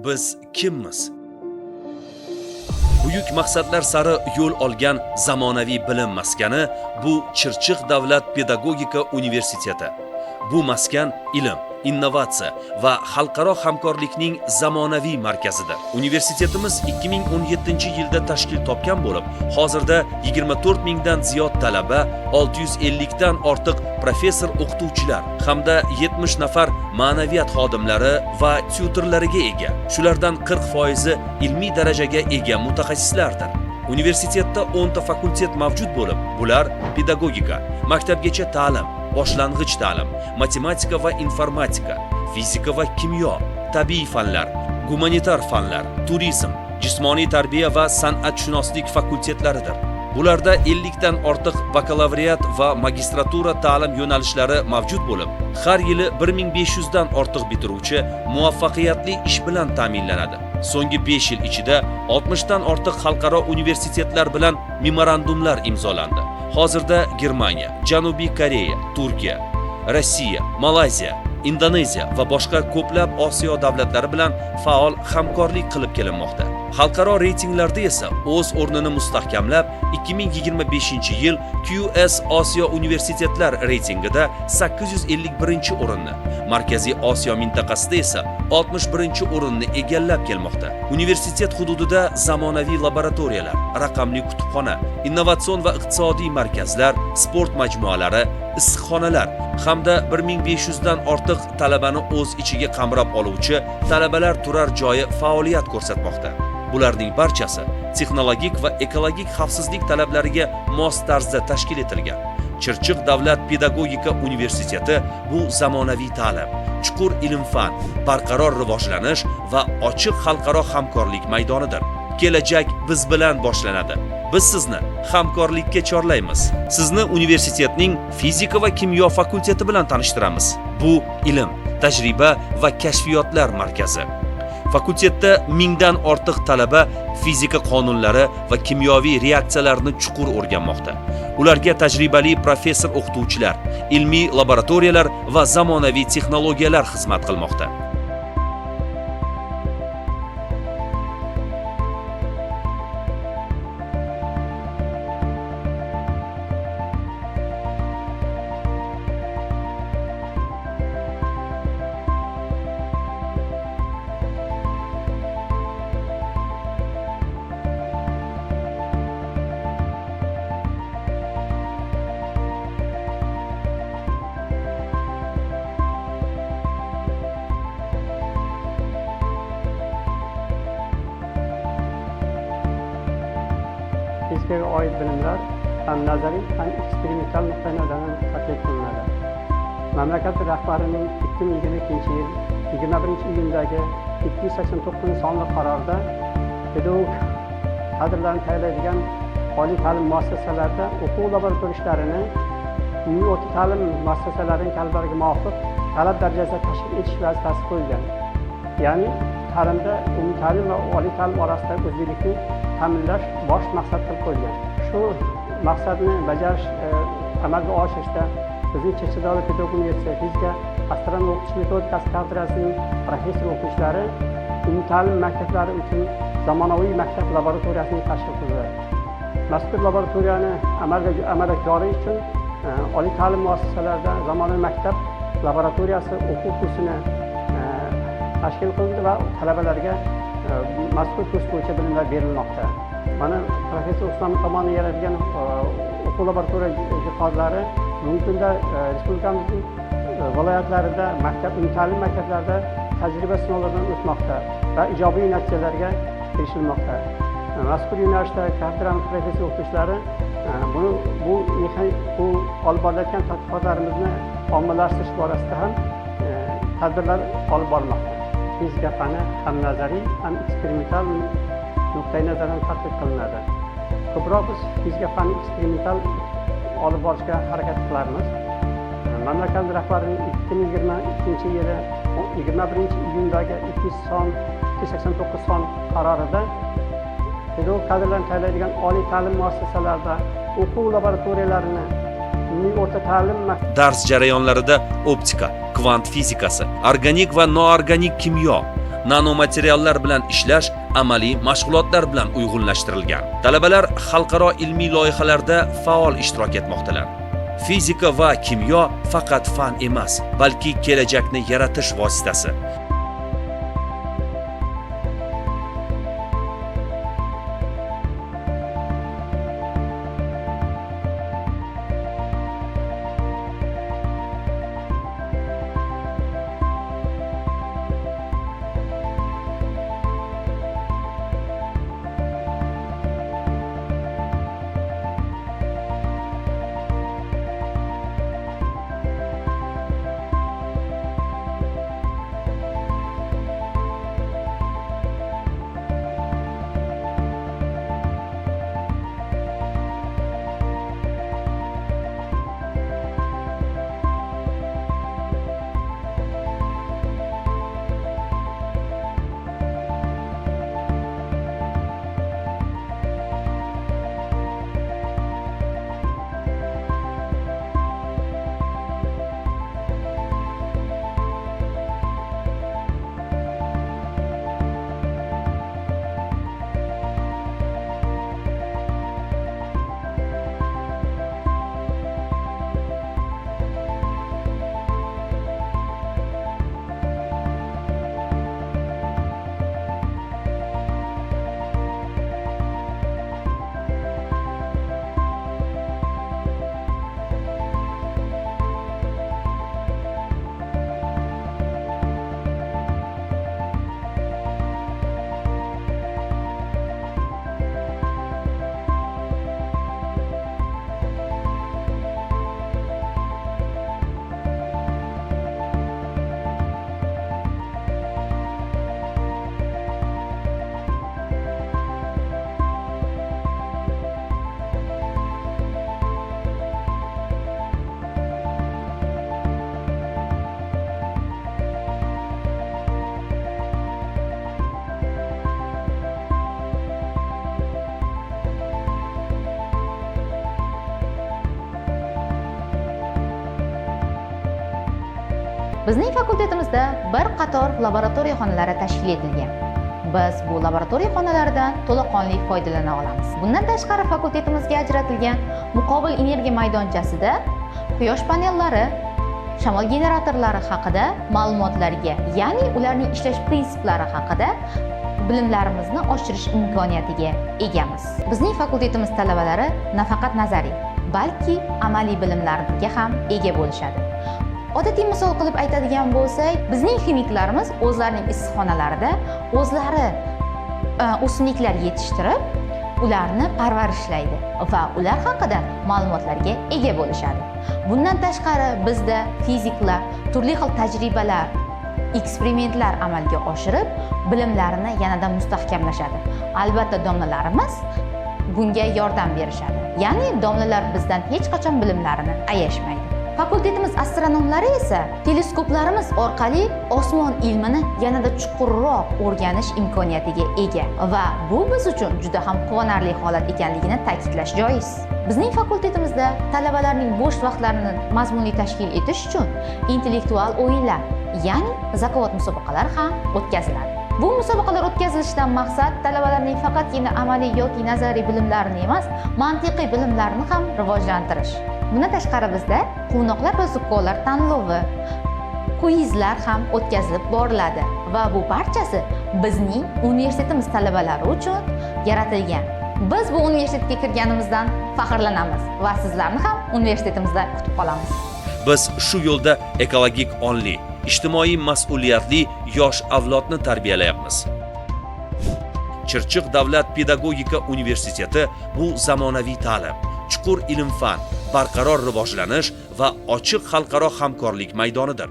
Biz kimmiz? Buyuk maqsadlar sari yo'l olgan zamonaviy bilim maskani bu Chirchiq davlat pedagogika universiteti. Bu maskan ilm, innovatsiya va xalqaro hamkorlikning zamonaviy markazidir. Universitetimiz 2017-yilda tashkil topgan bo'lib, hozirda 24 mingdan ziyod talaba, 650 dan ortiq professor o'qituvchilar hamda 70 nafar ma'naviyat xodimlari va tyutorlariga ega. Shulardan 40% ilmiy darajaga ega mutaxassislardir. Universitetda 10 ta fakultet mavjud bo'lib, bular pedagogika, maktabgacha ta'lim, boshlang'ich ta'lim, matematika va informatika, fizika va kimyo, tabiiy fanlar, gumanitar fanlar, turizm, jismoniy tarbiya va san'atshunoslik fakultetlaridir. Bularda 50 dan ortiq bakalavriat va magistratura ta'lim yo'nalishlari mavjud bo'lib, har yili 1500 dan ortiq bitiruvchi muvaffaqiyatli ish bilan ta'minlanadi. So'nggi 5 yil ichida 60 dan ortiq xalqaro universitetlar bilan memorandumlar imzolandi. Hozirda Germaniya, Janubiy Koreya, Turkiya, Rossiya, Malayziya, Indoneziya va boshqa ko'plab Osiyo davlatlari bilan faol hamkorlik qilib kelinmoqda. Xalqaro reytinglarda esa o'z o'rnini mustahkamlab, 2025-yil QS Osiyo universitetlar reytingida 851-o'rinni, Markaziy Osiyo mintaqasida esa 61-o'rinni egallab kelmoqda. Universitet hududida zamonaviy laboratoriyalar, raqamli kutubxona, innovatsion va iqtisodiy markazlar, sport majmualari, issiqxonalar hamda 1500 dan ortiq talabani o'z ichiga qamrab oluvchi talabalar turar joyi faoliyat ko'rsatmoqda. Bularning barchasi texnologik va ekologik xavfsizlik talablariga mos tarzda tashkil etilgan. Chirchiq davlat pedagogika universiteti bu zamonaviy ta'lim, chuqur ilm-fan, barqaror rivojlanish va ochiq xalqaro hamkorlik maydonidir. Kelajak biz bilan boshlanadi. Biz sizni hamkorlikka chorlaymiz. Sizni universitetning fizika va kimyo fakulteti bilan tanishtiramiz. Bu ilm, tajriba va kashfiyotlar markazi. Fakultetda 1000 dan ortiq talaba fizika qonunlari va kimyoviy reaksiyalarni chuqur o'rganmoqda. Ularga tajribali professor o'qituvchilar, ilmiy laboratoriyalar va zamonaviy texnologiyalar xizmat qilmoqda. Fizikaga oid bilimlar ham nazariy ham eksperimental nuqtai nazardan taklif qilinadi. Mamlakat rahbarining 2022-yil 21-iyundagi 289 sonli qarorida pedagog kadrlarni tayyorlaydigan oliy ta'lim muassasalarida o'quv laboratoriya ishlarini umumiy o'rta ta'lim muassasalarining talablariga muvofiq talab darajasida tashkil etish vazifasi qo'yilgan. Ya'ni ta'limda umumiy ta'lim va oliy ta'lim orasidagi o'zbeklikni ta'minlash bosh maqsad qilib qo'yilgan. Shu maqsadni bajarish, amalga oshirishda bizning Chirchiq davlat pedagogika universiteti fizika astronomiya o'qitish metodikasi kafedrasining professor o'qituvchilari umumiy ta'lim maktablari uchun zamonaviy maktab laboratoriyasini tashkil qildi. Mazkur laboratoriyani amalga joriy uchun oliy ta'lim muassasalarida zamonaviy maktab laboratoriyasi o'quv kursini tashkil qildi va talabalarga mazkur kurs bo'yicha bilimlar berilmoqda. Mana professor Usmonov tomonidan yaratilgan o'quv laboratoriya jihozlari bugungi kunda respublikamizning viloyatlarida umumiy ta'lim maktablarida tajriba sinovlaridan o'tmoqda va ijobiy natijalarga erishilmoqda. Mazkur yo'nalishda kafedraning professor o'qituvchilari bu olib borilayotgan tadqiqotlarimizni ommalashtirish borasida ham tadbirlar olib bormoqda. Fizika fani ham nazariy, ham eksperimental nuqtai nazardan tadqiq qilinadi. Ko'proq biz fizika fani eksperimental olib borishga harakat qilamiz. Mamlakat rahbarining 2022-yili 21-iyundagi 289 son qarorida pedagog kadrlarni tayyorlaydigan oliy ta'lim muassasalarida o'quv laboratoriyalarini umumiy o'rta ta'lim dars jarayonlarida optika, kvant fizikasi, organik va noorganik kimyo, nanomateriallar bilan ishlash amaliy mashg'ulotlar bilan uyg'unlashtirilgan. Talabalar xalqaro ilmiy loyihalarda faol ishtirok etmoqdalar. Fizika va kimyo faqat fan emas, balki kelajakni yaratish vositasi. Bizning fakultetimizda bir qator laboratoriya xonalari tashkil etilgan. Biz bu laboratoriya xonalaridan to'laqonli foydalana olamiz. Bundan tashqari fakultetimizga ajratilgan muqobil energiya maydonchasida quyosh panellari, shamol generatorlari haqida ma'lumotlarga, ya'ni ularning ishlash prinsiplari haqida bilimlarimizni oshirish imkoniyatiga egamiz. Bizning fakultetimiz talabalari nafaqat nazariy, balki amaliy bilimlarga ham ega bo'lishadi. Odatiy misol qilib aytadigan bo'lsak, bizning ximiklarimiz o'zlarining issiqxonalarida o'zlari o'simliklar yetishtirib, ularni parvarishlaydi va ular haqida ma'lumotlarga ega bo'lishadi. Bundan tashqari bizda fiziklar turli xil tajribalar, eksperimentlar amalga oshirib, bilimlarini yanada mustahkamlashadi. Albatta domlalarimiz bunga yordam berishadi. Ya'ni domlalar bizdan hech qachon bilimlarini ayashmaydi. Fakultetimiz astronomlari esa teleskoplarimiz orqali osmon ilmini yanada chuqurroq o'rganish imkoniyatiga ega va bu biz uchun juda ham quvonarli holat ekanligini ta'kidlash joiz. Bizning fakultetimizda talabalarning bo'sh vaqtlarini mazmunli tashkil etish uchun intellektual o'yinlar, ya'ni zakovat musobaqalari ham o'tkaziladi. Bu musobaqalar o'tkazilishidan maqsad talabalarning faqatgina amaliy yoki nazariy bilimlarini emas, mantiqiy bilimlarini ham rivojlantirish. Bundan tashqari bizda quvnoqlar va zukkolar tanlovi, kvizlar ham o'tkazilib boriladi va bu barchasi bizning universitetimiz talabalari uchun yaratilgan. Biz bu universitetga kirganimizdan faxrlanamiz va sizlarni ham universitetimizda kutib qolamiz. Biz shu yo'lda ekologik onli, ijtimoiy mas'uliyatli yosh avlodni tarbiyalayapmiz. Chirchiq davlat pedagogika universiteti bu zamonaviy ta'lim, chuqur ilm-fan, barqaror rivojlanish va ochiq xalqaro hamkorlik maydonidir.